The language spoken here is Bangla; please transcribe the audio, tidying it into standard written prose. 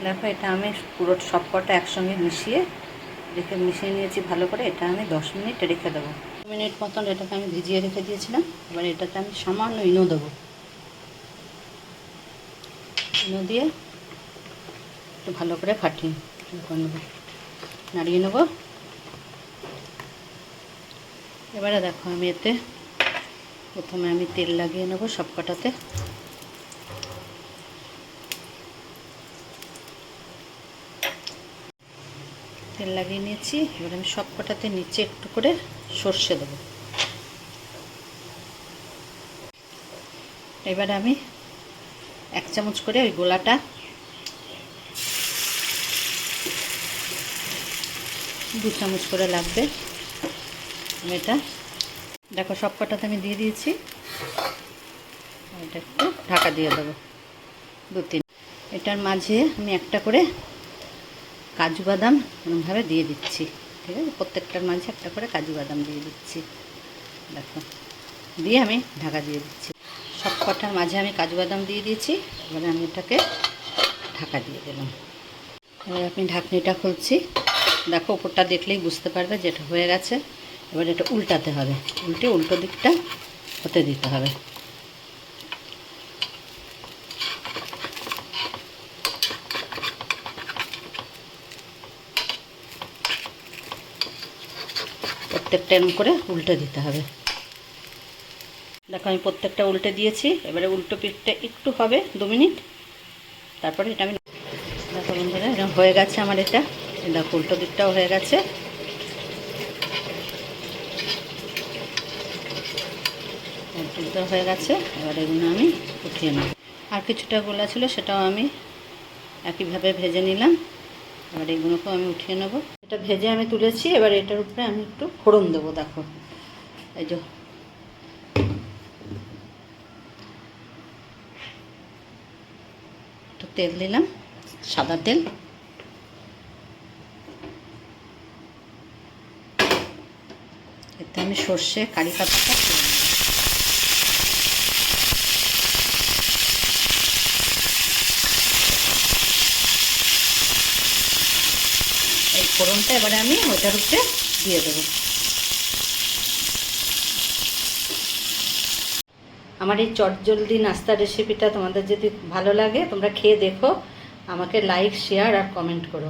দেখো এটা আমি পুরো সব কটা একসঙ্গে মিশিয়ে নিয়েছি ভালো করে। এটা আমি 10 মিনিট রেখে দেবো। 2 মিনিট মতন এটাকে আমি ভিজিয়ে রেখে দিয়েছিলাম। এবার এটাতে আমি সামান্য ইনো দেবো। ইনো দিয়ে একটু ভালো করে ফাটিয়ে নেবো, নাড়িয়ে নেবো। এবারে দেখো আমি এতে প্রথমে আমি তেল লাগিয়ে নেবো সব কটাতে। তেল লাগিয়ে নিয়েছি। এবার আমি সব কটাতে নিচে একটু করে সর্ষে দেবো। এবারে আমি 1 চামচ করে ওই গোলাটা দু চামচ করে লাগবে। এটা দেখো সব কটাতে আমি দিয়ে দিয়েছি। এটা একটু ঢাকা দিয়ে দেবো 2-3। এটার মাঝে আমি একটা করে কাজু বাদাম এরকমভাবে দিয়ে দিচ্ছি। ঠিক আছে, প্রত্যেকটার মাঝে একটা করে কাজু বাদাম দিয়ে দিচ্ছি। দেখো দিয়ে আমি ঢাকা দিয়ে দিচ্ছি। সব কটার মাঝে আমি কাজু বাদাম দিয়ে দিয়েছি। এবারে আমি এটাকে ঢাকা দিয়ে দিলাম। এবার আমি ঢাকনিটা খুলছি। দেখো উপরটা দেখলেই বুঝতে পারবে যেটা হয়ে গেছে। এবার এটা উল্টাতে হবে, উল্টো দিকটা হতে দিতে হবে। প্রত্যেকটা এরকম করে উল্টে দিতে হবে। দেখো আমি প্রত্যেকটা উল্টে দিয়েছি। এবারে উল্টো পিঠটা একটু হবে 2 মিনিট, তারপরে এটা আমি দেখো বন্ধুরা এরকম হয়ে গেছে আমার এটা। দেখো উল্টো দিকটাও হয়ে গেছে। উল্টো হয়ে গেছে। এবার এগুলো আমি উঠিয়ে নেব। আর কিছুটা গোলা ছিল সেটাও আমি একইভাবে ভেজে নিলাম। এবার এগুলোকেও আমি উঠিয়ে নেব। এটা ভেজে আমি তুলেছি। এবার এটার উপরে আমি একটু ফোড়ন দেবো। দেখো এই যে একটু তেল দিলাম, সাদা তেল। এতে আমি সর্ষে কারি পাতাটা এই ফোড়নটা এবারে আমি ওইটার উপরে দিয়ে দেবো। আমার এই চটজলদি নাস্তা রেসিপিটা তোমাদের যদি ভালো লাগে তোমরা খেয়ে দেখো। আমাকে লাইক, শেয়ার আর কমেন্ট করো।